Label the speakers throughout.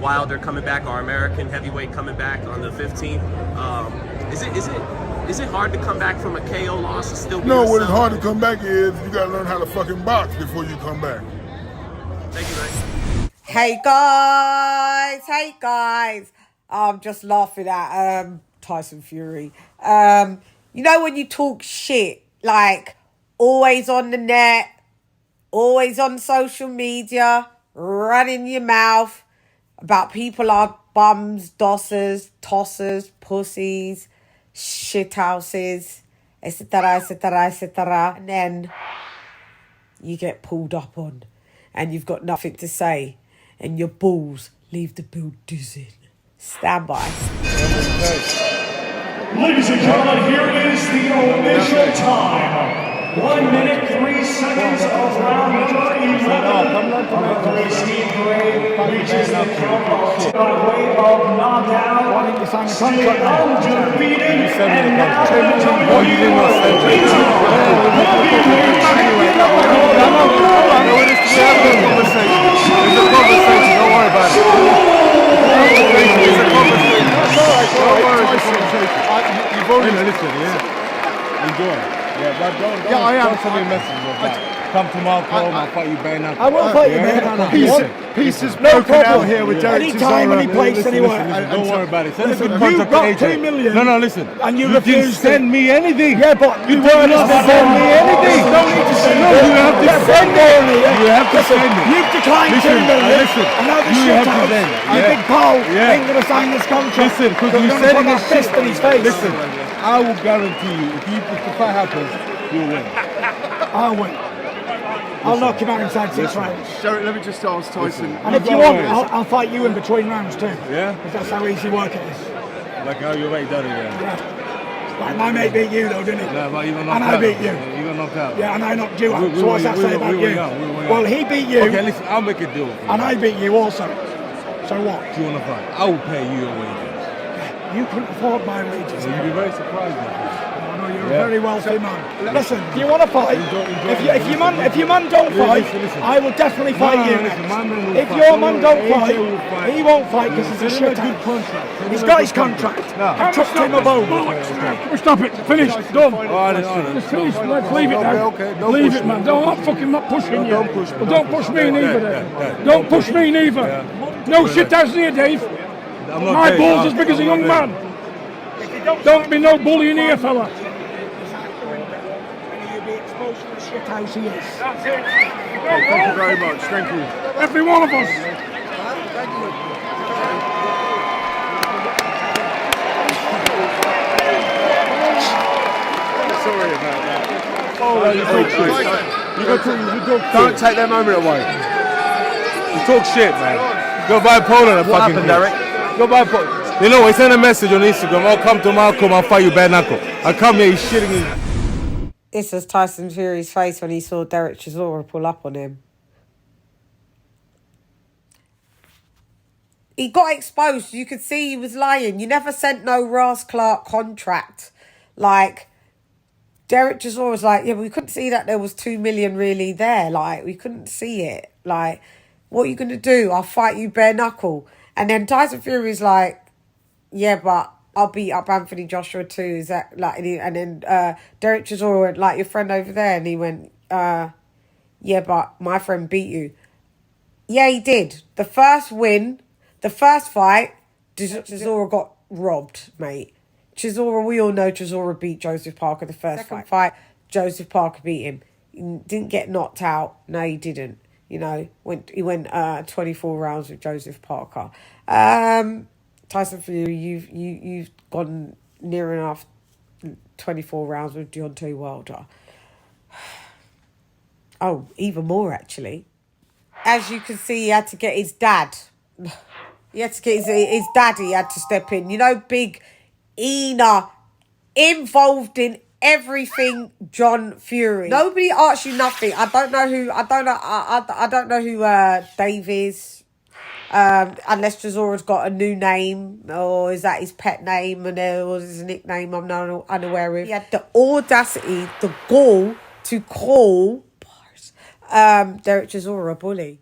Speaker 1: Wilder coming back, our American heavyweight coming back on the 15th. Is it hard to come back from a KO loss and still be
Speaker 2: No,
Speaker 1: yourself?
Speaker 2: what is hard to come back is you gotta learn how to fucking box before you come back.
Speaker 1: Thank you, man.
Speaker 3: Hey guys. I'm just laughing at Tyson Fury. You know when you talk shit, like always on the net, always on social media, running your mouth about people are bums, dossers, tossers, pussies, shithouses, etc., etc., etc. And then you get pulled up on and you've got nothing to say and your balls leave the building. Stand by.
Speaker 4: Ladies and gentlemen, here is the official time. 1 minute, 3 seconds of round number 11. Referee Steve Gray reaches the count by way of knockout. Stay undefeated and now
Speaker 5: You've already listened, yeah. Enjoy. Yeah, but don't send me a message. Come to Malcolm, I'll fight you bare knuckle.
Speaker 6: I will fight you bare knuckle.
Speaker 5: Pieces
Speaker 6: No
Speaker 5: broken out
Speaker 6: problem
Speaker 5: here with Derek
Speaker 6: Anytime,
Speaker 5: Chisora.
Speaker 6: any place, anywhere.
Speaker 5: Don't worry about it. Send a good
Speaker 6: You've
Speaker 5: contract
Speaker 6: got
Speaker 5: to AJ.
Speaker 6: 2 million.
Speaker 5: No, listen.
Speaker 6: And you
Speaker 5: didn't
Speaker 6: refused
Speaker 5: send me anything.
Speaker 6: Yeah, but
Speaker 5: You did not send me anything.
Speaker 6: You don't need to send
Speaker 5: No,
Speaker 6: me.
Speaker 5: you have to send me. You have to send me.
Speaker 6: You've declined
Speaker 5: Listen,
Speaker 6: 2 million.
Speaker 5: listen.
Speaker 6: I know the
Speaker 5: You
Speaker 6: shit
Speaker 5: have to
Speaker 6: house.
Speaker 5: send.
Speaker 6: You
Speaker 5: Yeah.
Speaker 6: big pole
Speaker 5: Yeah.
Speaker 6: ain't going to sign this contract.
Speaker 5: Listen, because
Speaker 6: You're
Speaker 5: you
Speaker 6: gonna
Speaker 5: said
Speaker 6: put
Speaker 5: in
Speaker 6: that
Speaker 5: this
Speaker 6: fist in his face.
Speaker 5: Listen, I will guarantee you, if the fight happens, you'll win.
Speaker 6: I'll win. I'll knock him out inside 6 rounds.
Speaker 7: Derek, let me just ask Tyson.
Speaker 6: And if you want, I'll fight you in between rounds too.
Speaker 5: Yeah?
Speaker 6: Because that's how easy work it is.
Speaker 5: Like how your mate done it, yeah.
Speaker 6: Yeah. Like my mate beat you though, didn't he?
Speaker 5: No, but you got knocked
Speaker 6: And
Speaker 5: out.
Speaker 6: I beat you.
Speaker 5: You got knocked out.
Speaker 6: Yeah, and I knocked you out.
Speaker 5: We
Speaker 6: So what's that say about
Speaker 5: were
Speaker 6: you?
Speaker 5: young.
Speaker 6: Well, he beat you.
Speaker 5: Okay, listen, I'll make a deal.
Speaker 6: And I beat you also. So what?
Speaker 5: Do you want to fight? I will pay you your wages.
Speaker 6: You couldn't afford my wages.
Speaker 5: So you'd be very surprised.
Speaker 6: I know you're a very wealthy man. Listen, do you want to fight? If your man don't fight,
Speaker 5: listen.
Speaker 6: I will definitely fight you.
Speaker 5: Listen, my man will
Speaker 6: If
Speaker 5: fight.
Speaker 6: your man don't
Speaker 5: AJ
Speaker 6: fight,
Speaker 5: will fight.
Speaker 6: he won't fight because he's a
Speaker 5: Send him
Speaker 6: shit
Speaker 5: good
Speaker 6: house.
Speaker 5: contract.
Speaker 6: He's got his contract.
Speaker 5: No.
Speaker 6: I trust him a bone.
Speaker 8: Stop it. Finish. Done.
Speaker 5: All right.
Speaker 8: Just finish. Let's leave it now.
Speaker 5: Okay. Don't
Speaker 8: Leave
Speaker 5: push
Speaker 8: it, man.
Speaker 5: me.
Speaker 8: Don't fucking not pushing you.
Speaker 5: Don't push me.
Speaker 8: Well, don't push me neither.
Speaker 5: Yeah.
Speaker 8: Don't push me neither. No shit house here, Dave.
Speaker 5: I'm not
Speaker 8: My
Speaker 5: Dave.
Speaker 8: balls as big as a young man. Don't be no bullying here, fella.
Speaker 6: You'll be exposed to the shit house he is.
Speaker 8: That's it.
Speaker 7: Thank you very much. Thank you.
Speaker 8: Every one of us.
Speaker 7: Sorry about that.
Speaker 5: Don't take that moment away. You talk shit, man. Go buy Poland and fucking
Speaker 1: Derek?
Speaker 5: Go buy Poland. You know, we send a message on Instagram. I'll come to Malcolm, I'll fight you bare knuckle. I come here, he's shitting me.
Speaker 3: This was Tyson Fury's face when he saw Derek Chisora pull up on him. He got exposed. You could see he was lying. You never sent no Ross Clark contract. Like, Derek Chisora was like, yeah, but we couldn't see that there was 2 million really there. Like, we couldn't see it. Like, what are you going to do? I'll fight you bare knuckle. And then Tyson Fury's like, yeah, but I'll beat up Anthony Joshua too. Is that like? And then Derek Chisora went, like, your friend over there, and he went, yeah, but my friend beat you. Yeah, he did. The first win, the first fight, Chisora got robbed, mate. Chisora, we all know Chisora beat Joseph Parker the first fight. Joseph Parker beat him. He didn't get knocked out. No, he didn't. You know, he went 24 rounds with Joseph Parker. Tyson Fury, you've gone near enough 24 rounds with Deontay Wilder. Oh, even more actually. As you can see, he had to get his dad. He had to get his daddy had to step in. You know, big Ina involved in everything John Fury. Nobody asks you nothing. I don't know who Dave is. Unless Chisora's got a new name, or is that his pet name, or his nickname I'm now unaware of. He had the audacity, the gall to call Derek Chisora a bully.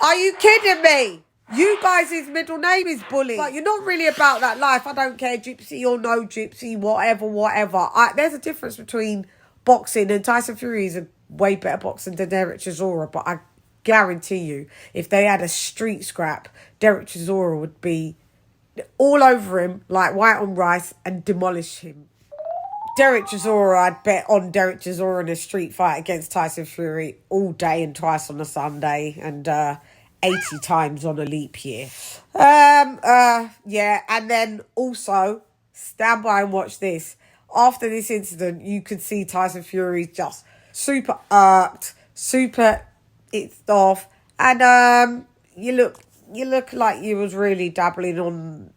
Speaker 3: Are you kidding me? You guys, his middle name is Bully. Like, you're not really about that life. I don't care, gypsy or no gypsy, whatever. There's a difference between boxing, and Tyson Fury is a way better boxer than Derek Chisora, but I guarantee you, if they had a street scrap, Derek Chisora would be all over him like white on rice and demolish him. Derek Chisora, I'd bet on Derek Chisora in a street fight against Tyson Fury all day and twice on a Sunday, and 80 times on a leap year. Yeah, and then also, stand by and watch this. After this incident, you could see Tyson Fury just super irked, super it's off, and you look like you was really dabbling on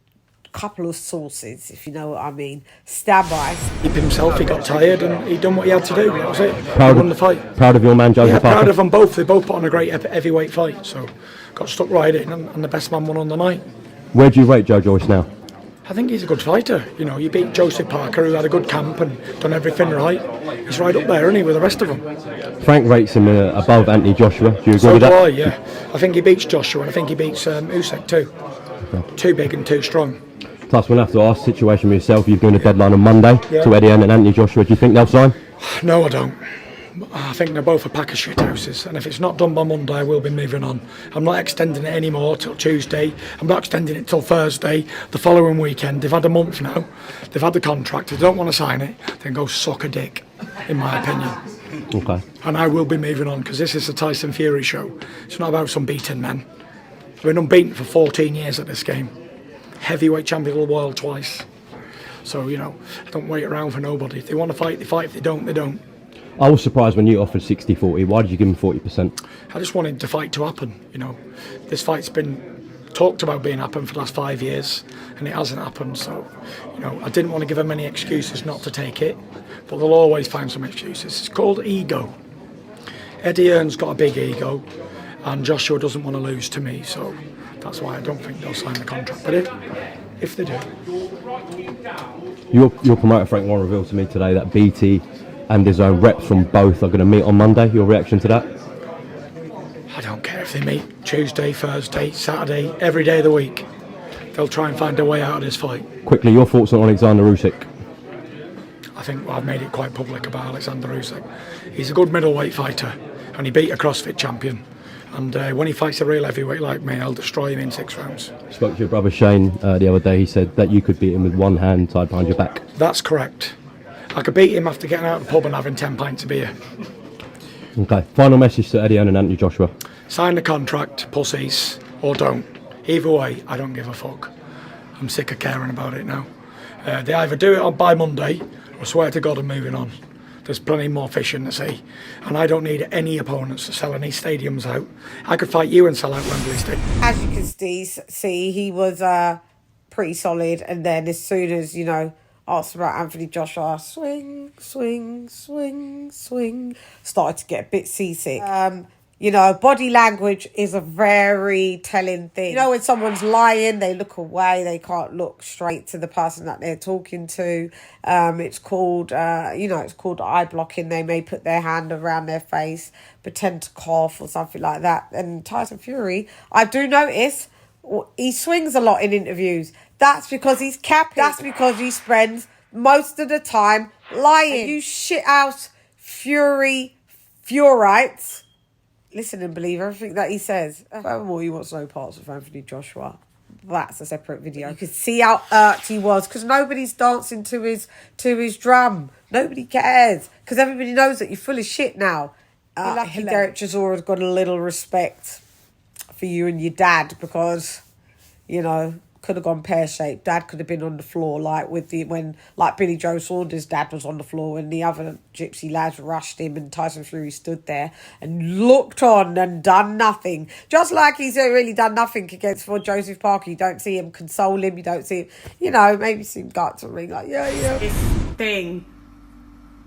Speaker 3: a couple of sauces, if you know what I mean. Stand by.
Speaker 6: He himself, he got tired and he done what he had to do. That was it. He won the fight.
Speaker 5: Proud of your man, Joseph Parker.
Speaker 6: Proud of them both. They both put on a great heavyweight fight, so got stuck right in, and the best man won on the night.
Speaker 5: Where do you rate Joe Joyce now?
Speaker 6: I think he's a good fighter. You know, you beat Joseph Parker, who had a good camp and done everything right. He's right up there, isn't he, with the rest of them?
Speaker 5: Frank rates him above Anthony Joshua. Do you agree
Speaker 6: So
Speaker 5: with
Speaker 6: do
Speaker 5: that?
Speaker 6: I, yeah. I think he beats Joshua, and I think he beats Usyk too. Okay. Too big and too strong.
Speaker 5: Plus, we'll have to ask the situation with yourself. You've given a deadline on Monday to Eddie Hearn and Anthony Joshua. Do you think they'll sign?
Speaker 6: No, I don't. I think they're both a pack of shit houses, and if it's not done by Monday, I will be moving on. I'm not extending it anymore till Tuesday. I'm not extending it till Thursday, the following weekend. They've had a month now. They've had the contract. If they don't want to sign it, then go suck a dick, in my opinion.
Speaker 5: Okay.
Speaker 6: And I will be moving on, because this is the Tyson Fury show. It's not about some beaten men. I've been unbeaten for 14 years at this game. Heavyweight champion of the world twice. So, you know, I don't wait around for nobody. If they want to fight, they fight. If they don't, they don't.
Speaker 5: I was surprised when you offered 60-40. Why did you give him 40%?
Speaker 6: I just wanted the fight to happen, you know. This fight's been talked about being happened for the last 5 years, and it hasn't happened, so, you know, I didn't want to give them any excuses not to take it, but they'll always find some excuses. It's called ego. Eddie Hearn's got a big ego, and Joshua doesn't want to lose to me, so that's why I don't think they'll sign the contract. But if they do.
Speaker 5: Your promoter Frank Warren revealed to me today that BT and his own reps from both are going to meet on Monday. Your reaction to that?
Speaker 6: I don't care if they meet Tuesday, Thursday, Saturday, every day of the week. They'll try and find a way out of this fight.
Speaker 5: Quickly, your thoughts on Alexander Usyk?
Speaker 6: I think I've made it quite public about Alexander Usyk. He's a good middleweight fighter, and he beat a CrossFit champion. And when he fights a real heavyweight like me, I'll destroy him in 6 rounds.
Speaker 5: I spoke to your brother Shane the other day. He said that you could beat him with one hand tied behind your back.
Speaker 6: That's correct. I could beat him after getting out of the pub and having 10 pints of beer.
Speaker 5: Okay, final message to Eddie Hearn and Anthony Joshua.
Speaker 6: Sign the contract, pussies, or don't. Either way, I don't give a fuck. I'm sick of caring about it now. They either do it by Monday, or swear to God I'm moving on. There's plenty more fish in the sea, and I don't need any opponents to sell any stadiums out. I could fight you and sell out Wembley Stadium.
Speaker 3: As you can see, he was pretty solid, and then as soon as, you know, asked about Anthony Joshua, swing, swing, swing, swing, started to get a bit seasick. You know, body language is a very telling thing. You know, when someone's lying, they look away, they can't look straight to the person that they're talking to. It's called, it's called eye blocking. They may put their hand around their face, pretend to cough or something like that. And Tyson Fury, I do notice, he swings a lot in interviews. That's because he's capping. That's because he spends most of the time lying. And you shit out Furites. Listen and believe everything that he says. Furthermore, he wants no parts of Anthony Joshua. That's a separate video. You can see how irked he was, because nobody's dancing to his drum. Nobody cares, because everybody knows that you're full of shit now. Derek Chisora's got a little respect for you and your dad, because, you know, could have gone pear-shaped. Dad could have been on the floor like Billy Joe Saunders' dad was on the floor, and the other gypsy lads rushed him, and Tyson Fury stood there and looked on and done nothing. Just like he's really done nothing against Joseph Parker. You don't see him console him. You don't see him, you know, maybe see him gut something like, yeah.
Speaker 9: This thing.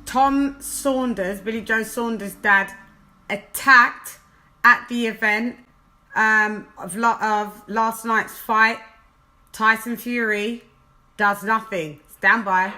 Speaker 9: Tom Saunders, Billy Joe Saunders' dad, attacked at the event of last night's fight. Tyson Fury does nothing. Stand by.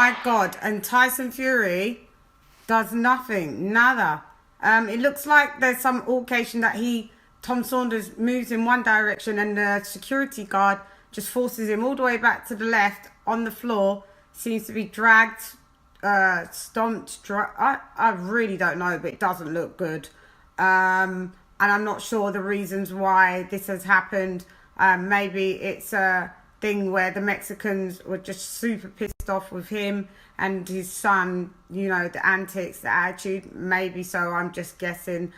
Speaker 9: my God. And Tyson Fury does nothing. Nada. It looks like there's some altercation that Tom Saunders moves in one direction and the security guard just forces him all the way back to the left on the floor. Seems to be dragged, stomped. I really don't know, but it doesn't look good. And I'm not sure the reasons why this has happened. Maybe it's a thing where the Mexicans were just super pissed off with him and his son, you know, the antics, the attitude. Maybe so, I'm just guessing.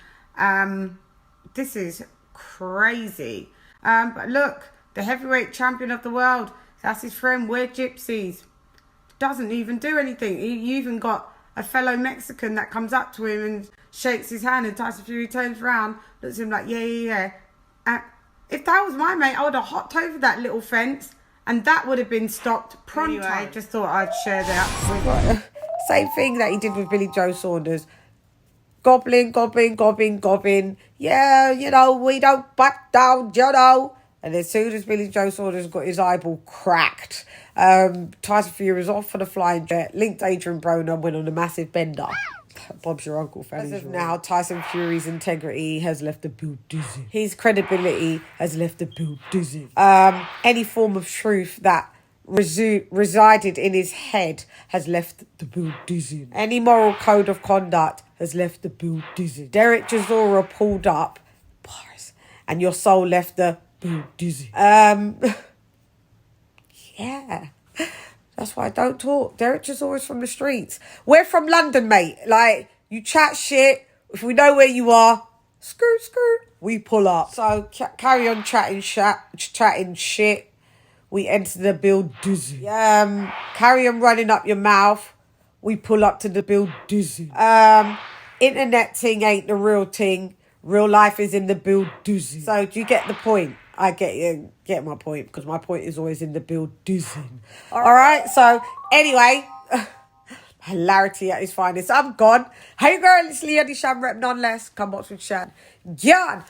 Speaker 9: This is crazy. But look, the heavyweight champion of the world, that's his friend, we're gypsies. Doesn't even do anything. You even got a fellow Mexican that comes up to him and shakes his hand, and Tyson Fury turns around, looks at him like, yeah. If that was my mate, I would have hopped over that little fence and that would have been stopped pronto. Anyway, just thought I'd share that with you.
Speaker 3: Same thing that he did with Billy Joe Saunders. Gobbling. Yeah, you know, we don't back down, you know. And as soon as Billy Joe Saunders got his eyeball cracked, Tyson Fury was off for the flying jet, linked Adrian Broner, went on a massive bender. Bob's your uncle, Fanny. As of now, Tyson Fury's integrity has left the build dizzy. His credibility has left the build dizzy. Any form of truth that resided in his head has left the build dizzy. Any moral code of conduct has left the build dizzy. Derek Chisora pulled up, bars, and your soul left the build dizzy. Yeah. That's why I don't talk. Derek Chisora's from the streets. We're from London, mate. Like, you chat shit. If we know where you are, skirt, we pull up. So, carry on chatting shit. We enter the build dizzy. Carry on running up your mouth. We pull up to the build dizzy. Internet thing ain't the real thing. Real life is in the build dizzy. So, do you get the point? I get my point, because my point is always in the build dizzy. All right, so anyway, hilarity at its finest. I'm gone. Hey girl, it's LadyChann, rep none less. Come watch with CHANN. CHANN.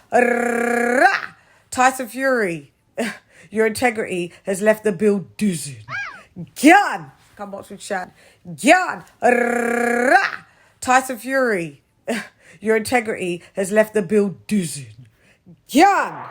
Speaker 3: Tyson Fury, your integrity has left the build dizzy. CHANN. Come watch with CHANN. CHANN. Tyson Fury, your integrity has left the build dizzy. CHANN.